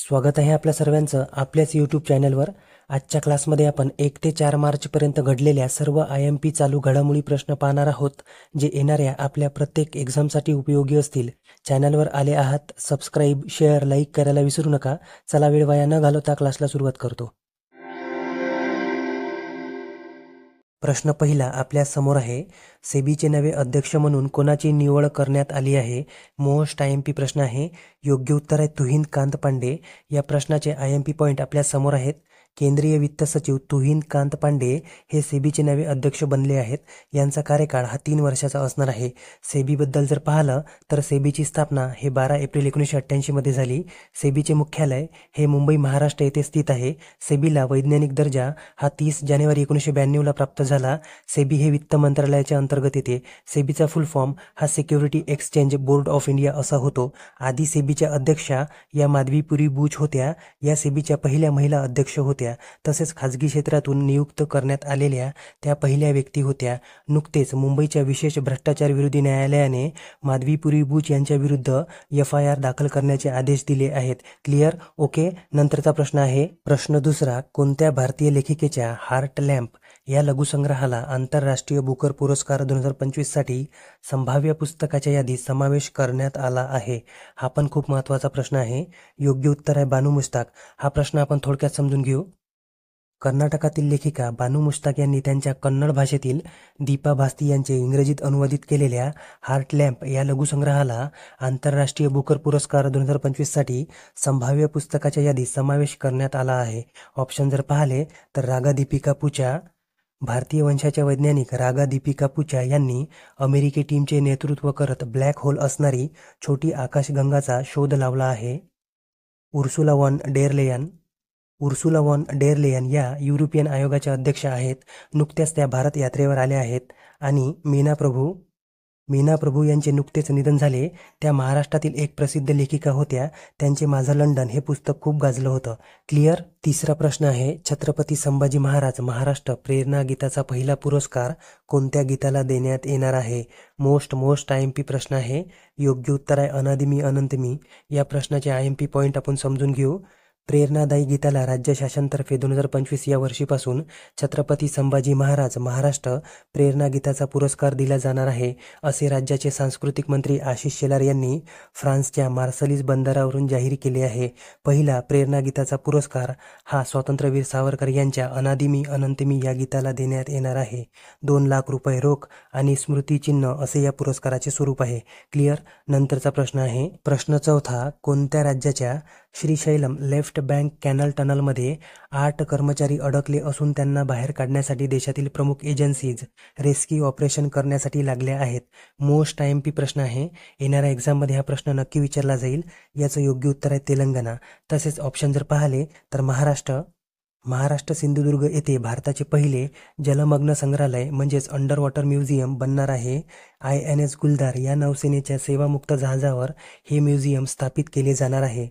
स्वागत आहे आपल्या सर्वांचं आपल्याच यूट्यूब चॅनलवर। आजच्या क्लासमध्ये आपण 1 ते 4 मार्चपर्यंत घडलेल्या सर्व IMP चालू घडामोडी प्रश्न पाहणार आहोत, जे येणाऱ्या आपल्या प्रत्येक एक्झामसाठी उपयोगी असतील। चॅनलवर आले आहात, सबस्क्राईब, शेअर, लाईक करायला विसरू नका। चला वेळ वाया न घालवता क्लासला सुरुवात करतो। प्रश्न पहिला आपल्या समोर आहे, सेबीचे नवे अध्यक्ष म्हणून कोणाची निवड करण्यात आली आहे? मोस्ट IMP प्रश्न आहे। योग्य उत्तर आहे तुहिन कांत पांडे। या प्रश्नाचे IMP पॉइंट आपल्या समोर आहेत। केंद्रीय वित्त सचिव तुहिन कांत पांडे हे सेबीचे नवे अध्यक्ष बनले आहेत। यांचा कार्यकाळ हा 3 वर्षाचा असणार आहे। सेबीबद्दल जर पाहिलं तर सेबीची स्थापना हे 12 एप्रिल 1988 मध्ये झाली। सेबीचे मुख्यालय हे मुंबई महाराष्ट्र येथे स्थित आहे। सेबीला वैज्ञानिक दर्जा हा 30 जानेवारी 1992 ला प्राप्त झाला। सेबी हे वित्त मंत्रालयाच्या अंतर्गत येते। सेबीचा फुल फॉर्म हा security exchange board of India असा होतो। आधी सेबीच्या अध्यक्षा या माधवीपुरी बुच होत्या। या सेबीच्या पहिल्या महिला अध्यक्ष होत्या। तसेच खाजगी क्षेत्रातून नियुक्त करण्यात आलेल्या त्या पहिल्या व्यक्ती होत्या। नुकतेच मुंबईच्या विशेष भ्रष्टाचार विरोधी न्यायालयाने माधवीपुरी बुच यांच्या विरुद्ध FIR दाखल करण्याचे आदेश दिले आहेत। क्लिअर? ओके। नंतरचा प्रश्न आहे प्रश्न दुसरा, कोणत्या भारतीय लेखिकेच्या हार्ट लॅम्प या लघुसंग्रहाला आंतरराष्ट्रीय बुकर पुरस्कार 2025 साठी संभाव्य पुस्तकाच्या यादीत समावेश करण्यात आला आहे? हा पण खूप महत्त्वाचा प्रश्न आहे। योग्य उत्तर आहे बानू मुश्ताक। हा प्रश्न आपण थोडक्यात समजून घेऊ। कर्नाटकातील लेखिका बानू मुश्ताक यांनी त्यांच्या कन्नड भाषेतील दीपा भास्ती यांचे इंग्रजीत अनुवादित केलेल्या हार्ट लॅम्प या लघुसंग्रहाला आंतरराष्ट्रीय बुकर पुरस्कार 2025 साठी संभाव्य पुस्तकाच्या यादीत समावेश करण्यात आला आहे। ऑप्शन जर पाहिले तर रागा दीपिका पुचा, भारतीय वंशाच्या वैज्ञानिक रागा दीपिका पुचा यांनी अमेरिकी टीमचे नेतृत्व करत ब्लॅक होल असणारी छोटी आकाशगंगाचा शोध लावला आहे। उर्सुला वॉन डेर लेयन या युरोपियन आयोगाच्या अध्यक्ष आहेत। नुकत्याच त्या भारत यात्रेवर आल्या आहेत। आणि मीना प्रभू यांचे नुकतेच निधन झाले। त्या महाराष्ट्रातील एक प्रसिद्ध लेखिका होत्या। त्यांचे माझं लंडन हे पुस्तक खूप गाजलं होतं। क्लिअर? तिसरा प्रश्न आहे, छत्रपती संभाजी महाराज महाराष्ट्र प्रेरणा गीताचा पहिला पुरस्कार कोणत्या गीताला देण्यात येणार आहे? मोस्ट IMP प्रश्न आहे। योग्य उत्तर आहे अनादि मी अनंत मी। या प्रश्नाचे IMP पॉइंट आपण समजून घेऊ। प्रेरणादायी गीताला राज्य शासनातर्फे 2025 या वर्षीपासून छत्रपती संभाजी महाराज महाराष्ट्र प्रेरणा गीताचा पुरस्कार दिला जाणार आहे, असे राज्याचे सांस्कृतिक मंत्री आशिष शेलार यांनी फ्रान्सच्या मार्सलीस बंदरावरून जाहीर केले आहे। पहिला प्रेरणा गीताचा पुरस्कार हा स्वातंत्र्यवीर सावरकर यांच्या अनादि मी अनंत मी या गीताला देण्यात येणार आहे। 2 लाख रुपये रोख आणि स्मृतिचिन्ह असे या पुरस्काराचे स्वरूप आहे। क्लिअर? नंतरचा प्रश्न आहे प्रश्न चौथा, कोणत्या राज्याच्या श्रीशैलम लेफ्ट बँक कॅनल टनलमध्ये 8 कर्मचारी अडकले असून त्यांना बाहेर काढण्यासाठी देशातील प्रमुख एजन्सीज रेस्क्यू ऑपरेशन करण्यासाठी लागल्या आहेत? मोस्ट IMP प्रश्न आहे। येणाऱ्या एक्झाममध्ये हा प्रश्न नक्की विचारला जाईल। याचं योग्य उत्तर आहे तेलंगणा। तसेच ऑप्शन जर पाहिले तर महाराष्ट्र सिंधुदुर्ग येथे भारताचे पहिले जलमग्न संग्रहालय म्हणजेच अंडर वॉटर म्युझियम बनणार आहे। INS गुलदार या नौसेनेच्या सेवामुक्त जहाजावर हे म्युझियम स्थापित केले जाणार आहे।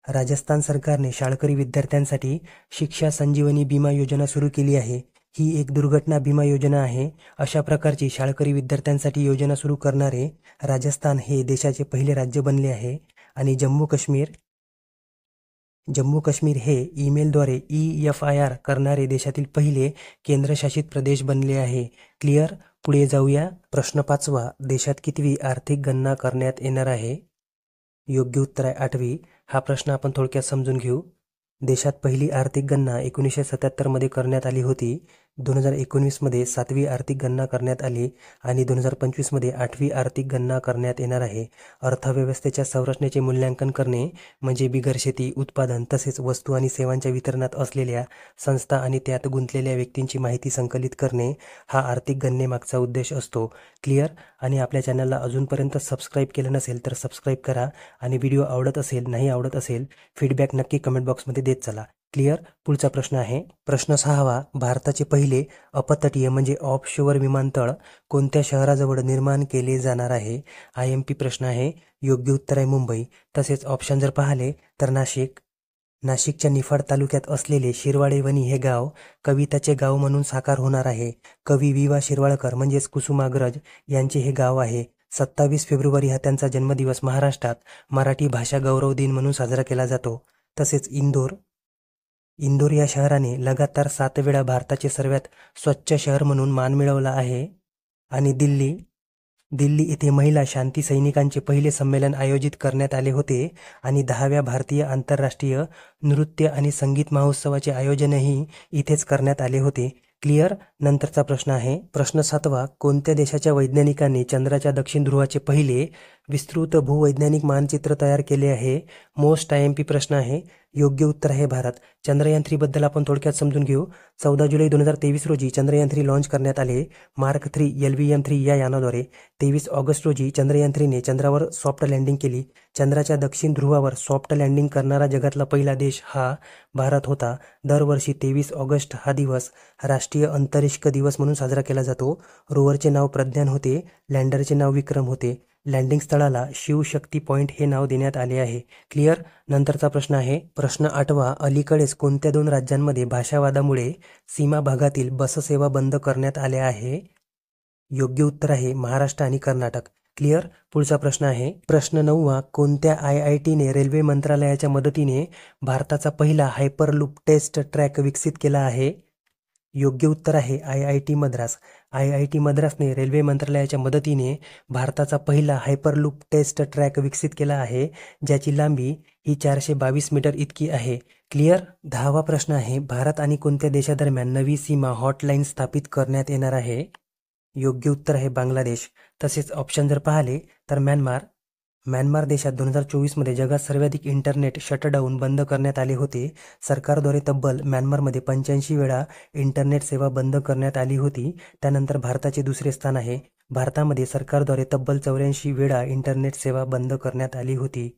राजस्थान सरकारने शाळकरी विद्यार्थ्यांसाठी शिक्षा संजीवनी बीमा योजना सुरू केली आहे। ही एक दुर्घटना बीमा योजना आहे। अशा प्रकारची शाळकरी विद्यार्थ्यांसाठी योजना सुरू करणारे राजस्थान हे देशाचे पहिले राज्य बनले आहे। आणि जम्मू काश्मीर हे ईमेलद्वारे EFIR करणारे देशातील पहिले केंद्रशासित प्रदेश बनले आहे। क्लिअर? पुढे जाऊया। प्रश्न 5वा, देशात कितवी आर्थिक गणना करण्यात येणार आहे? योग्य उत्तर आहे 8वी। हा प्रश्न आपण थोडक्यात समजून घेऊ। देशात पहिली आर्थिक गणना 1977 मध्ये करण्यात आली होती। 2019 मध्ये 7वी आर्थिक गणना करण्यात आली आणि 2025 मध्ये 8वी आर्थिक गणना करण्यात येणार आहे। अर्थव्यवस्थेच्या संरचनेचे मूल्यांकन करणे म्हणजे बिगर शेती उत्पादन तसेच वस्तू आणि सेवांच्या वितरणात असलेल्या संस्था आणि त्यात गुंतलेल्या व्यक्तींची माहिती संकलित करणे हा आर्थिक गणनेमागचा उद्देश असतो। क्लिअर? आणि आपल्या चॅनलला अजूनपर्यंत सबस्क्राईब केलं नसेल तर सबस्क्राईब करा आणि व्हिडिओ आवडत असेल नाही आवडत असेल फीडबॅक नक्की कमेंट बॉक्समध्ये देत चला। क्लिअर? पुढचा प्रश्न आहे प्रश्न 6वा, भारताचे पहिले अपतटीय म्हणजे ऑफशोअर विमानतळ कोणत्या शहराजवळ निर्माण केले जाणार आहे? IMP प्रश्न आहे। योग्य उत्तर आहे मुंबई। तसेच ऑप्शन जर पाहिले तर नाशिकच्या निफाड तालुक्यात असलेले शिरवाडेवणी हे गाव कविताचे गाव म्हणून साकार होणार आहे। कवी वि. वा. शिरवाळकर म्हणजेच कुसुमाग्रज यांचे हे गाव आहे। 27 फेब्रुवारी हा त्यांचा जन्मदिवस महाराष्ट्रात मराठी भाषा गौरव दिन म्हणून साजरा केला जातो. तसेच इंदोर या शहराने लगातार 7 वेळा भारताचे सर्वात स्वच्छ शहर म्हणून मान मिळवला आहे. आणि दिल्ली येथे महिला शांती सैनिकांचे पहिले संमेलन आयोजित करण्यात आले होते आणि 10व्या भारतीय आंतरराष्ट्रीय नृत्य आणि संगीत महोत्सवाचे आयोजनही इथेच करण्यात आले होते. क्लिअर. नंतरचा प्रश्न आहे प्रश्न 7वा. कोणत्या देशाच्या वैज्ञानिकांनी चंद्राच्या दक्षिण ध्रुवाचे पहिले विस्तृत भूवैज्ञानिक मानचित्र तयार केले आहे? मोस्ट IMP प्रश्न आहे. योग्य उत्तर आहे भारत. चंद्रयान 3 बद्दल आपण थोडक्यात समजून घेऊ. 14 जुलै 2023 रोजी चंद्रयान 3 लॉन्च करण्यात आले. मार्क 3 LVM-3 या यानाद्वारे. 23 ऑगस्ट रोजी चंद्रयान 3ने चंद्रावर सॉफ्ट लँडिंग केली. चंद्राच्या दक्षिण ध्रुवावर सॉफ्ट लँडिंग करणारा जगातला पहिला देश हा भारत होता. दरवर्षी 23 ऑगस्ट हा दिवस राष्ट्रीय अंतरिक्ष दिवस म्हणून साजरा केला जातो. रोवरचे नाव प्रज्ञान होते. लँडरचे नाव विक्रम होते. लँडिंग स्थळाला शिवशक्ती पॉइंट हे नाव देण्यात आले आहे. क्लिअर. नंतरचा प्रश्न आहे प्रश्न 8वा. अलीकडेच कोणत्या 2 राज्यांमध्ये भाषावादामुळे सीमा भागातील बससेवा बंद करण्यात आल्या आहे? योग्य उत्तर आहे महाराष्ट्र आणि कर्नाटक. क्लिअर. पुढचा प्रश्न आहे प्रश्न 9वा. कोणत्या IITने रेल्वे मंत्रालयाच्या मदतीने भारताचा पहिला हायपरलूप टेस्ट ट्रॅक विकसित केला आहे? योग्य उत्तर आहे IIT मद्रास. IIT मद्रासने रेल्वे मंत्रालयाच्या मदतीने भारताचा पहिला हायपरलूप टेस्ट ट्रॅक विकसित केला आहे, ज्याची लांबी ही 422 मीटर इतकी आहे. क्लिअर. 10वा प्रश्न आहे भारत आणि कोणत्या देशादरम्यान नवी सीमा हॉटलाईन स्थापित करण्यात येणार आहे? योग्य उत्तर आहे बांगलादेश. तसेच ऑप्शन जर पाहिले तर म्यानमार देशात 2024 मध्ये जगात सर्वाधिक इंटरनेट शटडाऊन बंद करण्यात आले होते. सरकारद्वारे तब्बल म्यानमारमध्ये 85 वेळा इंटरनेट सेवा बंद करण्यात आली होती. त्यानंतर भारताचे दुसरे स्थान आहे. भारतामध्ये सरकारद्वारे तब्बल 84 वेळा इंटरनेट सेवा बंद करण्यात आली होती.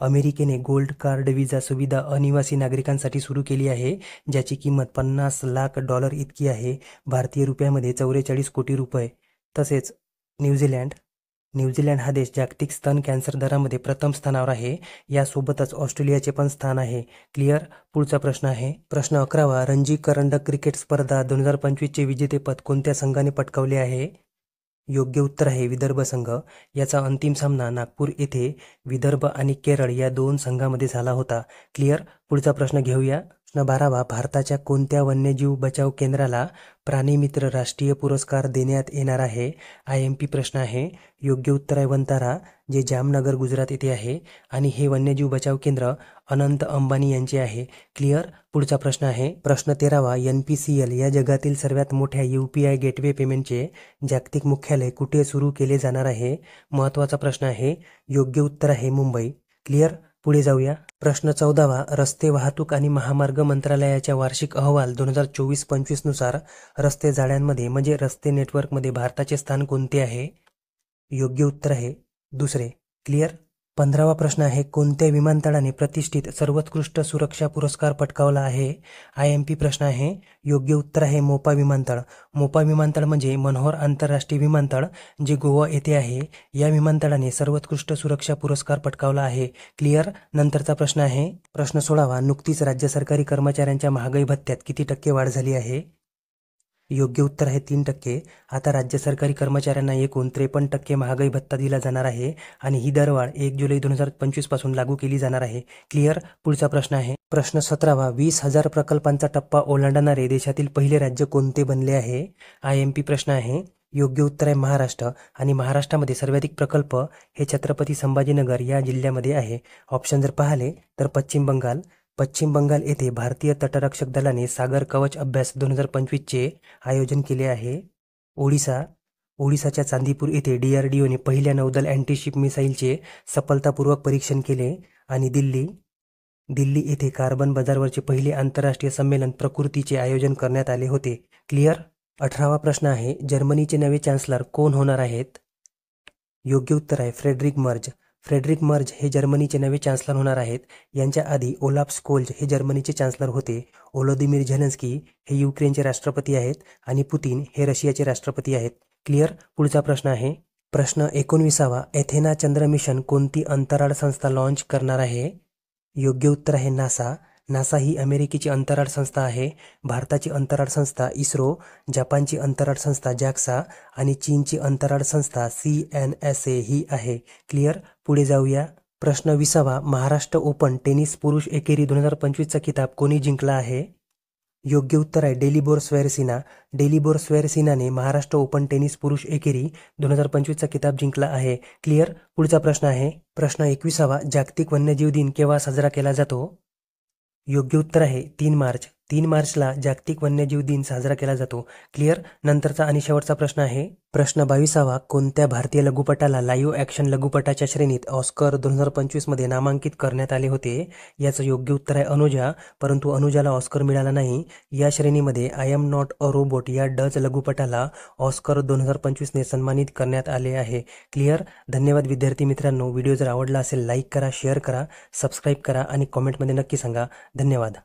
अमेरिकेने गोल्ड कार्ड व्हिसा सुविधा अनिवासी नागरिकांसाठी सुरू केली आहे, ज्याची किंमत $50 लाख इतकी आहे. भारतीय रुपयामध्ये 44 कोटी रुपये. तसेच न्यूझीलंड हा देश जागतिक स्तन कॅन्सर दरामध्ये प्रथम स्थानावर आहे. यासोबतच ऑस्ट्रेलियाचे पण स्थान आहे. क्लिअर. पुढचा प्रश्न आहे प्रश्न 11वा. रणजी करंडक क्रिकेट स्पर्धा 2025चे विजेतेपद कोणत्या संघाने पटकावले आहे? योग्य उत्तर आहे विदर्भ संघ. याचा अंतिम सामना नागपूर येथे विदर्भ आणि केरळ या 2 संघांमध्ये झाला होता. क्लिअर. पुढचा प्रश्न घेऊया. प्रश्न 12वा. भारताच्या कोणत्या वन्यजीव बचाव केंद्राला प्राणीमित्र राष्ट्रीय पुरस्कार देण्यात येणार आहे? IMP प्रश्न आहे. योग्य उत्तर आहे वंतारा, जे जामनगर गुजरात येथे आहे आणि हे वन्यजीव बचाव केंद्र अनंत अंबानी यांचे आहे. क्लिअर. पुढचा प्रश्न आहे प्रश्न 13वा. NPCL या जगातील सर्वात मोठ्या UPI गेटवे पेमेंटचे जागतिक मुख्यालय कुठे सुरू केले जाणार आहे? महत्त्वाचा प्रश्न आहे. योग्य उत्तर आहे मुंबई. क्लिअर. पुढे जाऊया. प्रश्न 14वा. रस्ते वाहतूक आणि महामार्ग मंत्रालयाच्या वार्षिक अहवाल 2024-25 नुसार रस्ते जाळ्यांमध्ये म्हणजे रस्ते नेटवर्कमध्ये भारताचे स्थान कोणते आहे? योग्य उत्तर आहे दुसरे. क्लिअर. 15वा प्रश्न आहे कोणत्या विमानतळाने प्रतिष्ठित सर्वोत्कृष्ट सुरक्षा पुरस्कार पटकावला आहे? IMP प्रश्न आहे. योग्य उत्तर आहे मोपा विमानतळ. मोपा विमानतळ म्हणजे मनोहर आंतरराष्ट्रीय विमानतळ, जे गोवा येथे आहे. या विमानतळाने सर्वोत्कृष्ट सुरक्षा पुरस्कार पटकावला आहे. क्लिअर. नंतरचा प्रश्न आहे प्रश्न 16वा. नुकतीच राज्य सरकारी कर्मचाऱ्यांच्या महागाई भत्त्यात किती टक्के वाढ झाली आहे? योग्य उत्तर आहे 3%. आता राज्य सरकारी कर्मचाऱ्यांना एकूण 53% महागाई भत्ता दिला जाणार आहे आणि ही दरवाढ 1 जुलै 2025 पासून लागू केली जाणार आहे. क्लिअर. पुढचा प्रश्न आहे प्रश्न 17वा. 20,000 प्रकल्पांचा टप्पा ओलांडणारे देशातील पहिले राज्य कोणते बनले आहे? IMP प्रश्न आहे. योग्य उत्तर आहे महाराष्ट्र आणि महाराष्ट्रामध्ये सर्वाधिक प्रकल्प हे छत्रपती संभाजीनगर या जिल्ह्यामध्ये आहे. ऑप्शन जर पाहिले तर पश्चिम बंगाल येथे भारतीय तटरक्षक दलाने सागर कवच अभ्यास 2025चे आयोजन केले आहे. ओडिसाच्या चांदीपूर येथे DRDOने पहिल्या नौदल अँटीशिप मिसाईलचे सफलतापूर्वक परीक्षण केले. आणि दिल्ली येथे कार्बन बाजारवरचे पहिले आंतरराष्ट्रीय संमेलन प्रकृतीचे आयोजन करण्यात आले होते. क्लिअर. 18वा प्रश्न आहे जर्मनीचे नवे चान्सलर कोण होणार आहेत? योग्य उत्तर आहे फ्रेडरिक मर्ज हे जर्मनीचे नवे चान्सलर होणार आहेत. यांच्या आधी ओलाफ स्कोल्ज हे जर्मनीचे चान्सलर होते. व्लोदिमीर झेलेन्स्की हे युक्रेनचे राष्ट्रपती आहेत आणि पुतिन हे रशियाचे राष्ट्रपती आहेत. क्लिअर. पुढचा प्रश्न आहे प्रश्न 19वा. एथेना चंद्र मिशन कोणती अंतराळ संस्था लॉन्च करणार आहे? योग्य उत्तर आहे नासा. नासा ही अमेरिकेची अंतराळ संस्था आहे. भारताची अंतराळ संस्था इस्रो, जपानची अंतराळ संस्था जॅक्सा आणि चीनची अंतराळ संस्था CNSA ही आहे. क्लिअर. पुढे जाऊया. प्रश्न 20वा. महाराष्ट्र ओपन टेनिस पुरुष एकेरी 2025चा किताब कोणी जिंकला आहे? योग्य उत्तर आहे डेलिबोर स्वैरसिना. डेलिबोर स्वैरसिनाने महाराष्ट्र ओपन टेनिस पुरुष एकेरी 2025चा किताब जिंकला आहे. क्लिअर. पुढचा प्रश्न आहे प्रश्न 21वा. जागतिक वन्यजीव दिन केव्हा साजरा केला जातो? योग्य उत्तर आहे 3 मार्च. 3 मार्चला जागतिक वन्यजीव दिन साजरा केला जातो. क्लिअर. नंतरचा आणि शेवटचा प्रश्न आहे प्रश्न 22वा. कोणत्या भारतीय लघुपटाला लाईव्ह ॲक्शन लघुपटाच्या श्रेणीत ऑस्कर 2025 मध्ये नामांकित करण्यात आले होते? याचं योग्य उत्तर आहे अनुजा, परंतु अनुजाला ऑस्कर मिळाला नाही. या श्रेणीमध्ये I am not a robot या डच लघुपटाला ऑस्कर 2025ने सन्मानित करण्यात आले आहे. क्लिअर. धन्यवाद विद्यार्थी मित्रांनो. व्हिडिओ जर आवडला असेल लाईक करा, शेअर करा, सबस्क्राईब करा आणि कॉमेंटमध्ये नक्की सांगा. धन्यवाद.